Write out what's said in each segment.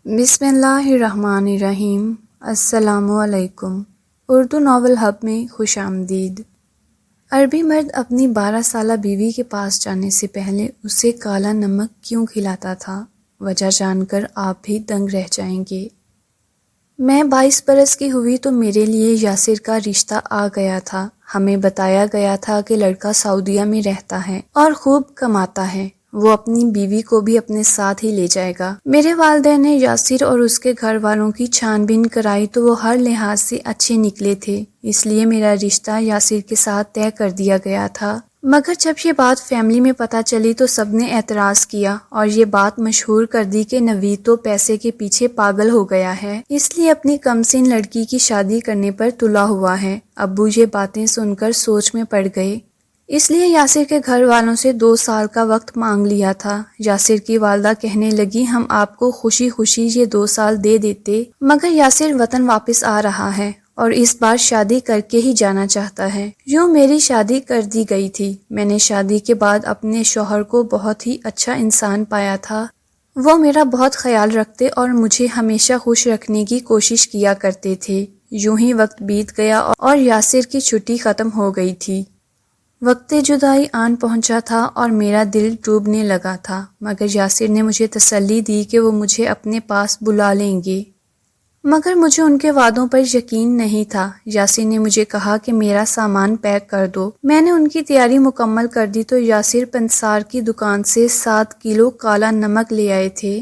بسم اللہ الرحمن الرحیم۔ السلام علیکم۔ اردو ناول ہب میں خوش آمدید۔ عربی مرد اپنی 12 سالہ بیوی کے پاس جانے سے پہلے اسے کالا نمک کیوں کھلاتا تھا؟ وجہ جان کر آپ بھی دنگ رہ جائیں گے۔ میں 22 برس کی ہوئی تو میرے لیے یاسر کا رشتہ آ گیا تھا۔ ہمیں بتایا گیا تھا کہ لڑکا سعودیہ میں رہتا ہے اور خوب کماتا ہے، وہ اپنی بیوی کو بھی اپنے ساتھ ہی لے جائے گا۔ میرے والدین نے یاسر اور اس کے گھر والوں کی چھان بین کرائی تو وہ ہر لحاظ سے اچھے نکلے تھے، اس لیے میرا رشتہ یاسر کے ساتھ طے کر دیا گیا تھا۔ مگر جب یہ بات فیملی میں پتہ چلی تو سب نے اعتراض کیا اور یہ بات مشہور کر دی کہ نوید تو پیسے کے پیچھے پاگل ہو گیا ہے، اس لیے اپنی کم سن لڑکی کی شادی کرنے پر تلا ہوا ہے۔ ابو یہ باتیں سن کر سوچ میں پڑ گئے، اس لیے یاسر کے گھر والوں سے 2 سال کا وقت مانگ لیا تھا۔ یاسر کی والدہ کہنے لگی ہم آپ کو خوشی خوشی یہ 2 سال دے دیتے، مگر یاسر وطن واپس آ رہا ہے اور اس بار شادی کر کے ہی جانا چاہتا ہے۔ یوں میری شادی کر دی گئی تھی۔ میں نے شادی کے بعد اپنے شوہر کو بہت ہی اچھا انسان پایا تھا، وہ میرا بہت خیال رکھتے اور مجھے ہمیشہ خوش رکھنے کی کوشش کیا کرتے تھے۔ یوں ہی وقت بیت گیا اور یاسر کی چھٹی ختم ہو گئی تھی۔ وقت جدائی آن پہنچا تھا اور میرا دل ڈوبنے لگا تھا، مگر یاسر نے مجھے تسلی دی کہ وہ مجھے اپنے پاس بلا لیں گے، مگر مجھے ان کے وعدوں پر یقین نہیں تھا۔ یاسر نے مجھے کہا کہ میرا سامان پیک کر دو۔ میں نے ان کی تیاری مکمل کر دی تو یاسر پنسار کی دکان سے 7 کلو کالا نمک لے آئے تھے۔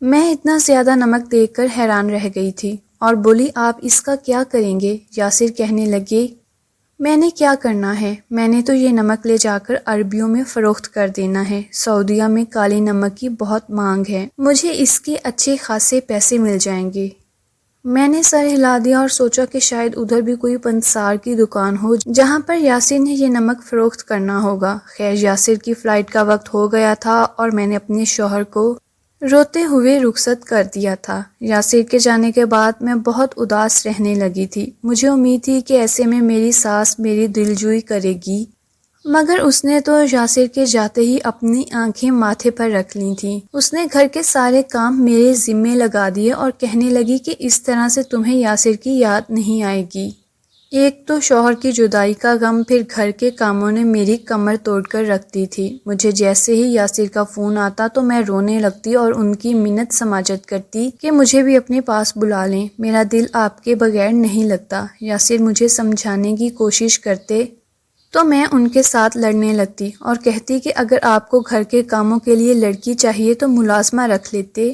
میں اتنا زیادہ نمک دیکھ کر حیران رہ گئی تھی اور بولی آپ اس کا کیا کریں گے؟ یاسر کہنے لگے میں نے کیا کرنا ہے، میں نے تو یہ نمک لے جا کر عربیوں میں فروخت کر دینا ہے۔ سعودیہ میں کالے نمک کی بہت مانگ ہے، مجھے اس کے اچھے خاصے پیسے مل جائیں گے۔ میں نے سر ہلا دیا اور سوچا کہ شاید ادھر بھی کوئی پنسار کی دکان ہو جہاں پر یاسر نے یہ نمک فروخت کرنا ہوگا۔ خیر یاسر کی فلائٹ کا وقت ہو گیا تھا اور میں نے اپنے شوہر کو روتے ہوئے رخصت کر دیا تھا۔ یاسر کے جانے کے بعد میں بہت اداس رہنے لگی تھی۔ مجھے امید تھی کہ ایسے میں میری ساس میری دلجوئی کرے گی، مگر اس نے تو یاسر کے جاتے ہی اپنی آنکھیں ماتھے پر رکھ لی تھیں۔ اس نے گھر کے سارے کام میرے ذمے لگا دیے اور کہنے لگی کہ اس طرح سے تمہیں یاسر کی یاد نہیں آئے گی۔ ایک تو شوہر کی جدائی کا غم، پھر گھر کے کاموں نے میری کمر توڑ کر رکھ دی تھی۔ مجھے جیسے ہی یاسر کا فون آتا تو میں رونے لگتی اور ان کی منت سماجت کرتی کہ مجھے بھی اپنے پاس بلا لیں، میرا دل آپ کے بغیر نہیں لگتا۔ یاسر مجھے سمجھانے کی کوشش کرتے تو میں ان کے ساتھ لڑنے لگتی اور کہتی کہ اگر آپ کو گھر کے کاموں کے لیے لڑکی چاہیے تو ملازمہ رکھ لیتے،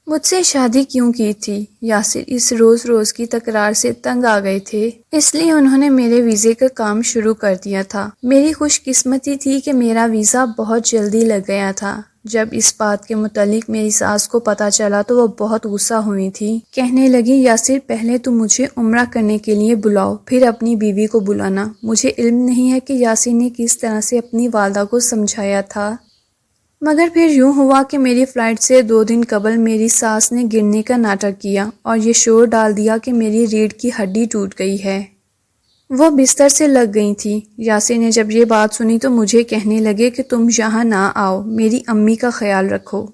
مجھ سے شادی کیوں کی تھی؟ یاسر اس روز روز کی تکرار سے تنگ آ گئے تھے، اس لیے انہوں نے میرے ویزے کا کام شروع کر دیا تھا۔ میری خوش قسمتی تھی کہ میرا ویزا بہت جلدی لگ گیا تھا۔ جب اس بات کے متعلق میری ساس کو پتہ چلا تو وہ بہت غصہ ہوئی تھی، کہنے لگی یاسر پہلے تو مجھے عمرہ کرنے کے لیے بلاؤ پھر اپنی بیوی کو بلانا۔ مجھے علم نہیں ہے کہ یاسر نے کس طرح سے اپنی والدہ کو سمجھایا تھا، مگر پھر یوں ہوا کہ میری فلائٹ سے 2 دن قبل میری ساس نے گرنے کا ناٹک کیا اور یہ شور ڈال دیا کہ میری ریڑھ کی ہڈی ٹوٹ گئی ہے۔ وہ بستر سے لگ گئی تھی۔ یاسر نے جب یہ بات سنی تو مجھے کہنے لگے کہ تم یہاں نہ آؤ، میری امی کا خیال رکھو۔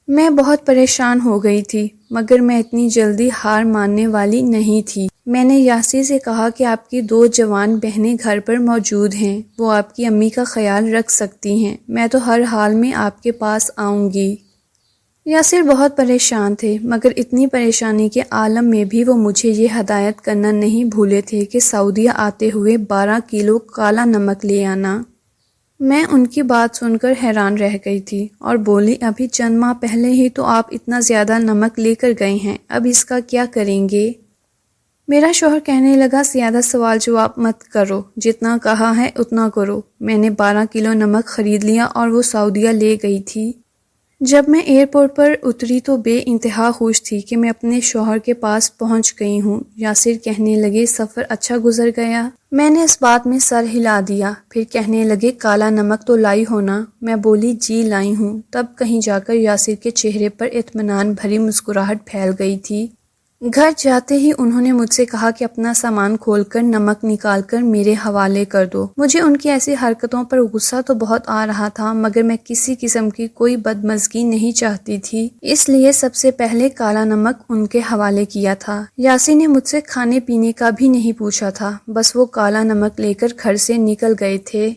میں بہت پریشان ہو گئی تھی، مگر میں اتنی جلدی ہار ماننے والی نہیں تھی۔ میں نے یاسر سے کہا کہ آپ کی 2 جوان بہنیں گھر پر موجود ہیں، وہ آپ کی امی کا خیال رکھ سکتی ہیں، میں تو ہر حال میں آپ کے پاس آؤں گی۔ یاسر بہت پریشان تھے، مگر اتنی پریشانی کے عالم میں بھی وہ مجھے یہ ہدایت کرنا نہیں بھولے تھے کہ سعودیہ آتے ہوئے 12 کلو کالا نمک لے آنا۔ میں ان کی بات سن کر حیران رہ گئی تھی اور بولی ابھی چند ماہ پہلے ہی تو آپ اتنا زیادہ نمک لے کر گئے ہیں، اب اس کا کیا کریں گے؟ میرا شوہر کہنے لگا زیادہ سوال جواب مت کرو، جتنا کہا ہے اتنا کرو۔ میں نے 12 کلو نمک خرید لیا اور وہ سعودیہ لے گئی تھی۔ جب میں ایئرپورٹ پر اتری تو بے انتہا خوش تھی کہ میں اپنے شوہر کے پاس پہنچ گئی ہوں۔ یاسر کہنے لگے سفر اچھا گزر گیا؟ میں نے اس بات میں سر ہلا دیا، پھر کہنے لگے کالا نمک تو لائی ہونا؟ میں بولی جی لائی ہوں۔ تب کہیں جا کر یاسر کے چہرے پر اطمینان بھری مسکراہٹ پھیل گئی تھی۔ گھر جاتے ہی انہوں نے مجھ سے کہا کہ اپنا سامان کھول کر نمک نکال کر میرے حوالے کر دو۔ مجھے ان کی ایسی حرکتوں پر غصہ تو بہت آ رہا تھا، مگر میں کسی قسم کی کوئی بدمزگی نہیں چاہتی تھی، اس لیے سب سے پہلے کالا نمک ان کے حوالے کیا تھا۔ یاسر نے مجھ سے کھانے پینے کا بھی نہیں پوچھا تھا، بس وہ کالا نمک لے کر گھر سے نکل گئے تھے۔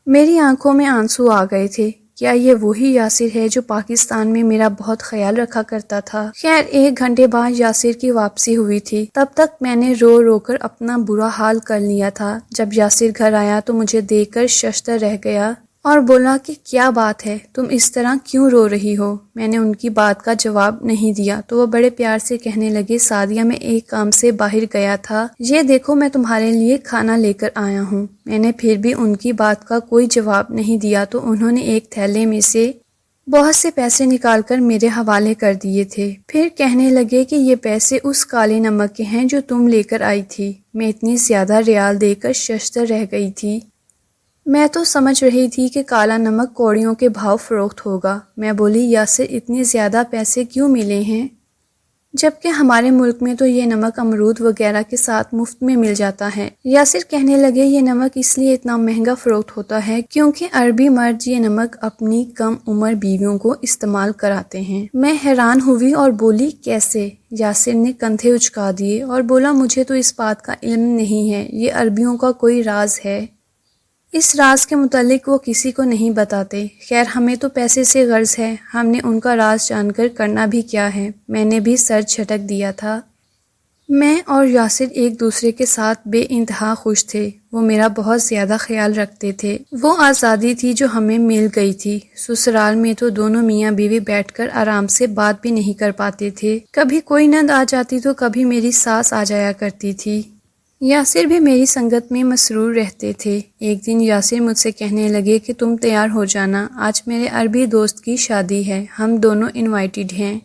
میری آنکھوں میں آنسو آ گئے تھے۔ کیا یہ وہی یاسر ہے جو پاکستان میں میرا بہت خیال رکھا کرتا تھا؟ خیر 1 گھنٹے بعد یاسر کی واپسی ہوئی تھی۔ تب تک میں نے رو رو کر اپنا برا حال کر لیا تھا۔ جب یاسر گھر آیا تو مجھے دیکھ کر ششدر رہ گیا اور بولا کہ کیا بات ہے، تم اس طرح کیوں رو رہی ہو؟ میں نے ان کی بات کا جواب نہیں دیا تو وہ بڑے پیار سے کہنے لگے، سعدیہ میں ایک کام سے باہر گیا تھا، یہ دیکھو میں تمہارے لیے کھانا لے کر آیا ہوں۔ میں نے پھر بھی ان کی بات کا کوئی جواب نہیں دیا تو انہوں نے ایک تھیلے میں سے بہت سے پیسے نکال کر میرے حوالے کر دیے تھے۔ پھر کہنے لگے کہ یہ پیسے اس کالے نمک کے ہیں جو تم لے کر آئی تھی۔ میں اتنی زیادہ ریال دے کر ششدر رہ گئی تھی۔ میں تو سمجھ رہی تھی کہ کالا نمک کوڑیوں کے بھاؤ فروخت ہوگا۔ میں بولی، یاسر اتنے زیادہ پیسے کیوں ملے ہیں؟ جبکہ ہمارے ملک میں تو یہ نمک امرود وغیرہ کے ساتھ مفت میں مل جاتا ہے۔ یاسر کہنے لگے، یہ نمک اس لیے اتنا مہنگا فروخت ہوتا ہے کیونکہ عربی مرد یہ نمک اپنی کم عمر بیویوں کو استعمال کراتے ہیں۔ میں حیران ہوئی اور بولی، کیسے؟ یاسر نے کندھے اچکا دیے اور بولا، مجھے تو اس بات کا علم نہیں ہے، یہ عربیوں کا کوئی راز ہے۔ اس راز کے متعلق وہ کسی کو نہیں بتاتے۔ خیر ہمیں تو پیسے سے غرض ہے، ہم نے ان کا راز جان کر کرنا بھی کیا ہے؟ میں نے بھی سر جھٹک دیا تھا۔ میں اور یاسر ایک دوسرے کے ساتھ بے انتہا خوش تھے۔ وہ میرا بہت زیادہ خیال رکھتے تھے۔ وہ آزادی تھی جو ہمیں مل گئی تھی۔ سسرال میں تو دونوں میاں بیوی بیٹھ کر آرام سے بات بھی نہیں کر پاتے تھے۔ کبھی کوئی نند آ جاتی تو کبھی میری ساس آ جایا کرتی تھی۔ یاسر بھی میری سنگت میں مسرور رہتے تھے۔ ایک دن یاسر مجھ سے کہنے لگے کہ تم تیار ہو جانا، آج میرے عربی دوست کی شادی ہے، ہم دونوں انوائٹڈ ہیں۔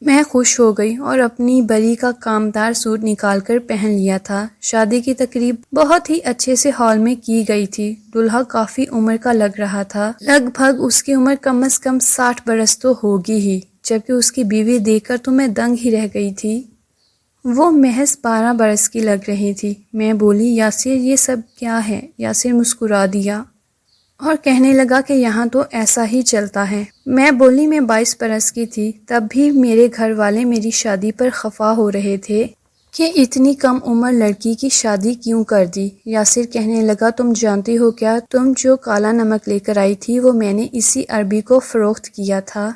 میں خوش ہو گئی اور اپنی بری کا کامدار سوٹ نکال کر پہن لیا تھا۔ شادی کی تقریب بہت ہی اچھے سے ہال میں کی گئی تھی۔ دلہا کافی عمر کا لگ رہا تھا، لگ بھگ اس کی عمر کم از کم 60 برس تو ہوگی ہی، جبکہ اس کی بیوی دیکھ کر تو میں دنگ ہی رہ گئی تھی۔ وہ محض 12 برس کی لگ رہی تھی۔ میں بولی، یاسر یہ سب کیا ہے؟ یاسر مسکرا دیا اور کہنے لگا کہ یہاں تو ایسا ہی چلتا ہے۔ میں بولی، میں 22 برس کی تھی، تب بھی میرے گھر والے میری شادی پر خفا ہو رہے تھے کہ اتنی کم عمر لڑکی کی شادی کیوں کر دی۔ یاسر کہنے لگا، تم جانتی ہو کیا، تم جو کالا نمک لے کر آئی تھی وہ میں نے اسی عربی کو فروخت کیا تھا،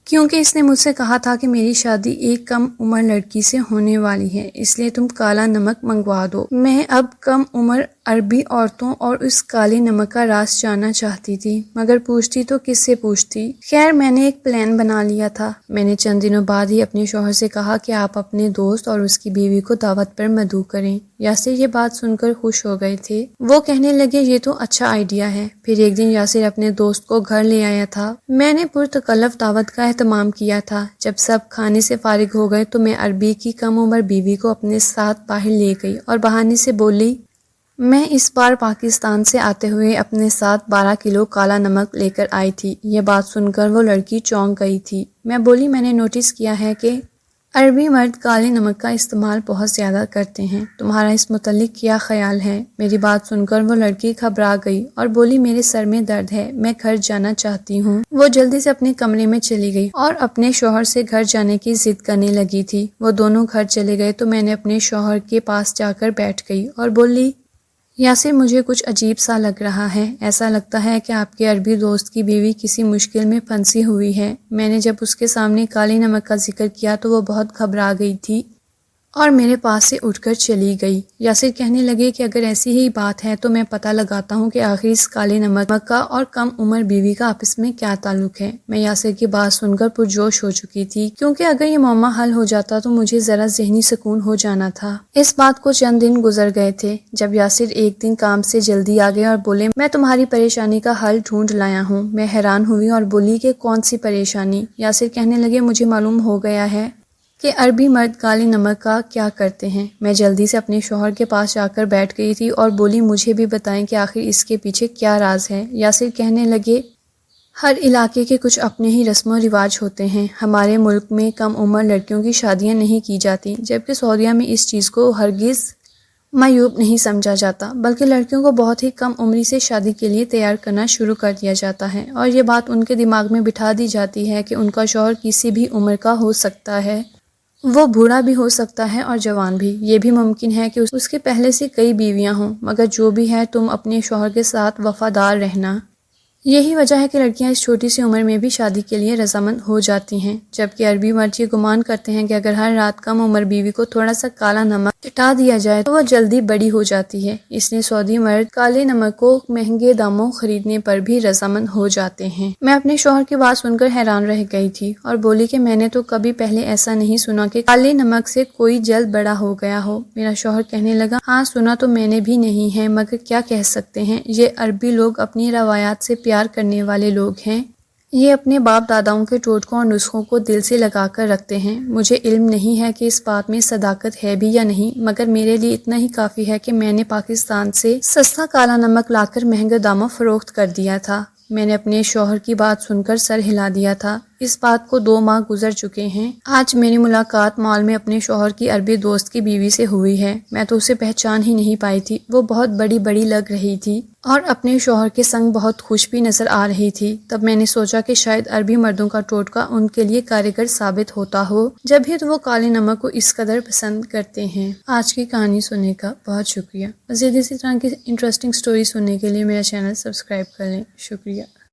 کیونکہ اس نے مجھ سے کہا تھا کہ میری شادی ایک کم عمر لڑکی سے ہونے والی ہے، اس لیے تم کالا نمک منگوا دو۔ میں اب کم عمر عربی عورتوں اور اس کالے نمک کا راز جاننا چاہتی تھی، مگر پوچھتی تو کس سے پوچھتی؟ خیر میں نے ایک پلان بنا لیا تھا۔ میں نے چند دنوں بعد ہی اپنے شوہر سے کہا کہ آپ اپنے دوست اور اس کی بیوی کو دعوت پر مدعو کریں۔ یاسر یہ بات سن کر خوش ہو گئے تھے۔ وہ کہنے لگے، یہ تو اچھا آئیڈیا ہے۔ پھر ایک دن یاسر اپنے دوست کو گھر لے آیا تھا۔ میں نے پرتکلف دعوت کا اہتمام کیا تھا۔ جب سب کھانے سے فارغ ہو گئے تو میں عربی کی کم عمر بیوی کو اپنے ساتھ باہر لے گئی اور بہانے سے بولی، میں اس بار پاکستان سے آتے ہوئے اپنے ساتھ 12 کلو کالا نمک لے کر آئی تھی۔ یہ بات سن کر وہ لڑکی چونک گئی تھی۔ میں بولی، میں نے نوٹس کیا ہے کہ عربی مرد کالے نمک کا استعمال بہت زیادہ کرتے ہیں، تمہارا اس متعلق کیا خیال ہے؟ میری بات سن کر وہ لڑکی گھبرا گئی اور بولی، میرے سر میں درد ہے، میں گھر جانا چاہتی ہوں۔ وہ جلدی سے اپنے کمرے میں چلی گئی اور اپنے شوہر سے گھر جانے کی ضد کرنے لگی تھی۔ وہ دونوں گھر چلے گئے تو میں نے اپنے شوہر کے پاس جا کر بیٹھ گئی اور بولی، یاسر مجھے کچھ عجیب سا لگ رہا ہے، ایسا لگتا ہے کہ آپ کے عربی دوست کی بیوی کسی مشکل میں پھنسی ہوئی ہے۔ میں نے جب اس کے سامنے کالے نمک کا ذکر کیا تو وہ بہت گھبرا گئی تھی اور میرے پاس سے اٹھ کر چلی گئی۔ یاسر کہنے لگے کہ اگر ایسی ہی بات ہے تو میں پتہ لگاتا ہوں کہ آخر اس کالے نمک کا اور کم عمر بیوی کا آپس میں کیا تعلق ہے۔ میں یاسر کی بات سن کر پرجوش ہو چکی تھی، کیونکہ اگر یہ معاملہ حل ہو جاتا تو مجھے ذرا ذہنی سکون ہو جانا تھا۔ اس بات کو چند دن گزر گئے تھے جب یاسر ایک دن کام سے جلدی آ گئے اور بولے، میں تمہاری پریشانی کا حل ڈھونڈ لایا ہوں۔ میں حیران ہوئی اور بولی کہ کون سی پریشانی؟ یاسر کہنے لگے، مجھے معلوم ہو گیا ہے کہ عربی مرد کالے نمک کا کیا کرتے ہیں۔ میں جلدی سے اپنے شوہر کے پاس جا کر بیٹھ گئی تھی اور بولی، مجھے بھی بتائیں کہ آخر اس کے پیچھے کیا راز ہے۔ یاسر کہنے لگے، ہر علاقے کے کچھ اپنے ہی رسم و رواج ہوتے ہیں۔ ہمارے ملک میں کم عمر لڑکیوں کی شادیاں نہیں کی جاتی، جبکہ سعودیہ میں اس چیز کو ہرگز معیوب نہیں سمجھا جاتا، بلکہ لڑکیوں کو بہت ہی کم عمری سے شادی کے لیے تیار کرنا شروع کر دیا جاتا ہے، اور یہ بات ان کے دماغ میں بٹھا دی جاتی ہے کہ ان کا شوہر کسی بھی عمر کا ہو سکتا ہے، وہ بوڑھا بھی ہو سکتا ہے اور جوان بھی۔ یہ بھی ممکن ہے کہ اس کے پہلے سے کئی بیویاں ہوں، مگر جو بھی ہے تم اپنے شوہر کے ساتھ وفادار رہنا۔ یہی وجہ ہے کہ لڑکیاں اس چھوٹی سی عمر میں بھی شادی کے لیے رضامند ہو جاتی ہیں، جبکہ عربی مرد یہ گمان کرتے ہیں کہ اگر ہر رات کم عمر بیوی کو تھوڑا سا کالا نمک چٹا دیا جائے تو وہ جلدی بڑی ہو جاتی ہے، اس لیے سعودی مرد کالے نمک کو مہنگے داموں خریدنے پر بھی رضامند ہو جاتے ہیں۔ میں اپنے شوہر کی بات سن کر حیران رہ گئی تھی اور بولی کہ میں نے تو کبھی پہلے ایسا نہیں سنا کہ کالے نمک سے کوئی جلد بڑا ہو گیا ہو۔ میرا شوہر کہنے لگا، ہاں سنا تو میں نے بھی نہیں ہے، مگر کیا کہہ سکتے ہیں، یہ عربی لوگ اپنی روایات سے پیار کرنے والے لوگ ہیں، یہ اپنے باپ داداؤں کے ٹوٹکوں اور نسخوں کو دل سے لگا کر رکھتے ہیں۔ مجھے علم نہیں ہے کہ اس بات میں صداقت ہے بھی یا نہیں، مگر میرے لیے اتنا ہی کافی ہے کہ میں نے پاکستان سے سستا کالا نمک لا کر مہنگے داموں فروخت کر دیا تھا۔ میں نے اپنے شوہر کی بات سن کر سر ہلا دیا تھا۔ اس بات کو 2 ماہ گزر چکے ہیں۔ آج میری ملاقات مال میں اپنے شوہر کی عربی دوست کی بیوی سے ہوئی ہے۔ میں تو اسے پہچان ہی نہیں پائی تھی، وہ بہت بڑی بڑی لگ رہی تھی اور اپنے شوہر کے سنگ بہت خوش بھی نظر آ رہی تھی۔ تب میں نے سوچا کہ شاید عربی مردوں کا ٹوٹکا ان کے لیے کارگر ثابت ہوتا ہو، جب ہی تو وہ کالے نمک کو اس قدر پسند کرتے ہیں۔ آج کی کہانی سننے کا بہت شکریہ۔ مزید اسی طرح کی انٹرسٹنگ سٹوری سننے کے لیے میرا چینل سبسکرائب کر لیں۔ شکریہ۔